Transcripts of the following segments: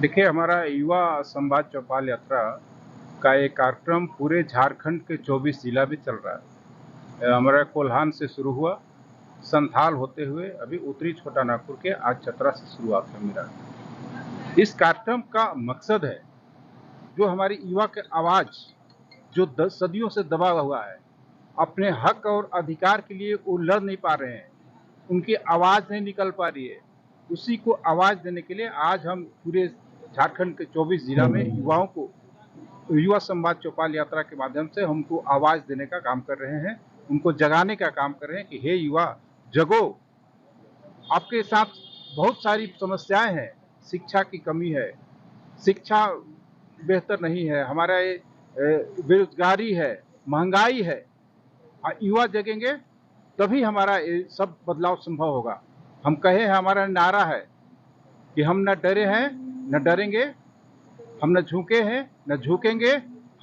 देखिए, हमारा युवा संवाद चौपाल यात्रा का एक कार्यक्रम पूरे झारखंड के 24 जिला में चल रहा है। हमारा कोल्हान से शुरू हुआ, संथाल होते हुए अभी उत्तरी छोटा नागपुर के आज चतरा से शुरुआत है मेरा। इस कार्यक्रम का मकसद है जो हमारी युवा के आवाज जो सदियों से दबा हुआ है, अपने हक और अधिकार के लिए वो लड़ नहीं पा रहे हैं, उनकी आवाज नहीं निकल पा रही है, उसी को आवाज देने के लिए आज हम पूरे झारखंड के 24 जिला में युवाओं को युवा संवाद चौपाल यात्रा के माध्यम से हमको आवाज देने का काम कर रहे हैं, उनको जगाने का काम कर रहे हैं कि हे युवा जगो, आपके साथ बहुत सारी समस्याएं हैं। शिक्षा की कमी है, शिक्षा बेहतर नहीं है, हमारा बेरोजगारी है, महंगाई है। युवा जगेंगे तभी हमारा ये सब बदलाव संभव होगा। हम कहे हैं, हमारा नारा है कि हम न डरे हैं न डरेंगे, हम न झुके हैं न झुकेंगे,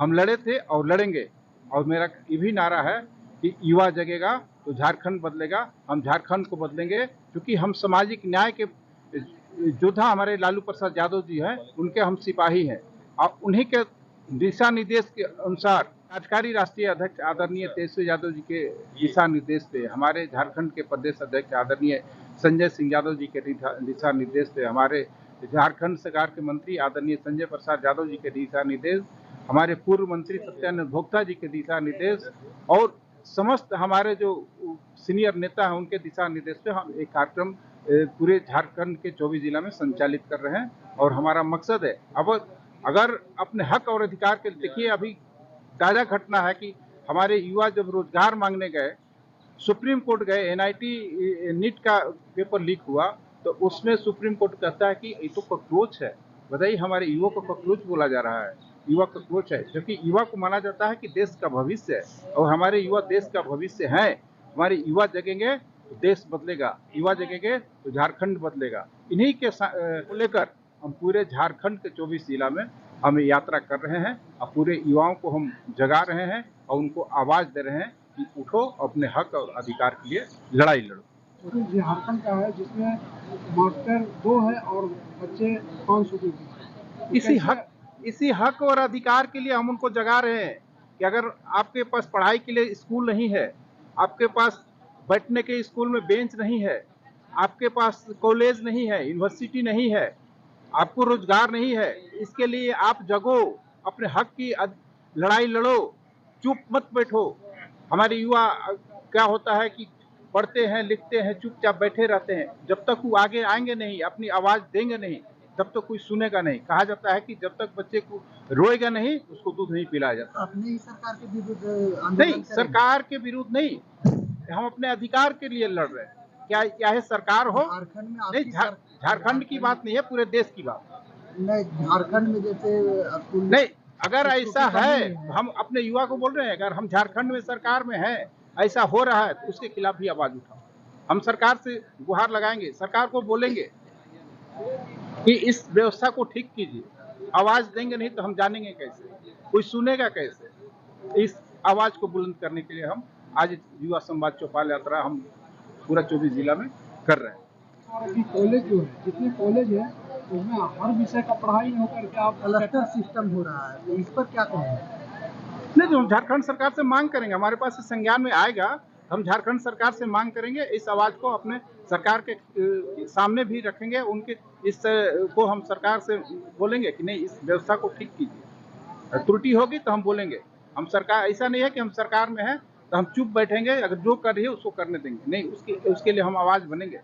हम लड़े थे और लड़ेंगे। और मेरा ये भी नारा है कि युवा जगेगा तो झारखंड बदलेगा, हम झारखंड को बदलेंगे, क्योंकि हम सामाजिक न्याय के योद्धा हमारे लालू प्रसाद यादव जी हैं, उनके हम सिपाही हैं और उन्हीं के दिशा निर्देश के अनुसार कार्यकारी राष्ट्रीय अध्यक्ष आदरणीय तेजस्वी यादव जी के दिशा निर्देश पे, हमारे झारखंड के प्रदेश अध्यक्ष आदरणीय संजय सिंह यादव जी के दिशा निर्देश पे, हमारे झारखंड सरकार के मंत्री आदरणीय संजय प्रसाद यादव जी के दिशा निर्देश, हमारे पूर्व मंत्री सत्यानंद भोक्ता जी के दिशा निर्देश और समस्त हमारे जो सीनियर नेता हैं उनके दिशा निर्देश पे हम एक कार्यक्रम पूरे झारखंड के 24 जिला में संचालित कर रहे हैं। और हमारा मकसद है, अब अगर अपने हक और अधिकार के, देखिए अभी ताजा घटना है कि हमारे युवा जब रोजगार मांगने गए, सुप्रीम कोर्ट गए, एनआईटी नीट का पेपर लीक हुआ तो उसमें सुप्रीम कोर्ट कहता है कि ये तो कॉकरोच है। बताइए, हमारे युवा को कॉकरोच बोला जा रहा है, युवा कॉकरोच है, जबकि युवा को माना जाता है कि देश का भविष्य है और हमारे युवा देश का भविष्य है। हमारे युवा जगेंगे तो देश बदलेगा, युवा जगेंगे तो झारखंड बदलेगा। इन्हीं के को लेकर हम पूरे झारखंड के 24 जिला में हम यात्रा कर रहे हैं और पूरे युवाओं को हम जगा रहे हैं और उनको आवाज दे रहे हैं कि उठो, अपने हक और अधिकार के लिए लड़ाई लड़ो। झारखंड का है जिसमें मास्टर 2 है और बच्चे 500 के बीच। इसी हक और अधिकार के लिए हम उनको जगा रहे हैं कि अगर आपके पास पढ़ाई के लिए स्कूल नहीं है, आपके पास बैठने के स्कूल में बेंच नहीं है, आपके पास कॉलेज नहीं है, यूनिवर्सिटी नहीं है, आपको रोजगार नहीं है, इसके लिए आप जगो, अपने हक की लड़ाई लड़ो, चुप मत बैठो। हमारे युवा क्या होता है कि पढ़ते हैं, लिखते हैं, चुपचाप बैठे रहते हैं, जब तक वो आगे आएंगे नहीं, अपनी आवाज देंगे नहीं, तब तक कोई सुनेगा नहीं। कहा जाता है कि जब तक बच्चे को रोएगा नहीं उसको दूध नहीं पिलाया जाता। अपनी सरकार के विरुद्ध नहीं, सरकार के विरुद्ध नहीं, हम अपने अधिकार के लिए लड़ रहे हैं। क्या है सरकार हो, झारखंड में नहीं, झारखंड की बात नहीं है, पूरे देश की बात नहीं। झारखंड में जैसे नहीं, अगर ऐसा है, हम अपने युवा को बोल रहे हैं, अगर हम झारखंड में सरकार में है, ऐसा हो रहा है तो उसके खिलाफ भी आवाज उठाओ। हम सरकार से गुहार लगाएंगे, सरकार को बोलेंगे कि इस व्यवस्था को ठीक कीजिए। आवाज देंगे नहीं तो हम जानेंगे कैसे, कोई सुनेगा कैसे। इस आवाज को बुलंद करने के लिए हम आज युवा संवाद चौपाल यात्रा हम पूरा 24 जिला में कर रहे हैं। अभी कॉलेज जो है, जितने कॉलेज है उसमें हर विषय का पढ़ाई होकर के आप क्लस्टर सिस्टम हो रहा है, तो इस पर क्या कहेंगे? नहीं, जो हम झारखंड सरकार से मांग करेंगे, हमारे पास इस संज्ञान में आएगा, हम झारखंड सरकार से मांग करेंगे, इस आवाज को अपने सरकार के सामने भी रखेंगे, उनके इस को हम सरकार से बोलेंगे कि नहीं, इस व्यवस्था को ठीक कीजिए। त्रुटि होगी तो हम बोलेंगे। हम सरकार, ऐसा नहीं है कि हम सरकार में है तो हम चुप बैठेंगे, अगर जो कर रही है उसको करने देंगे, नहीं, उसके लिए हम आवाज बनेंगे।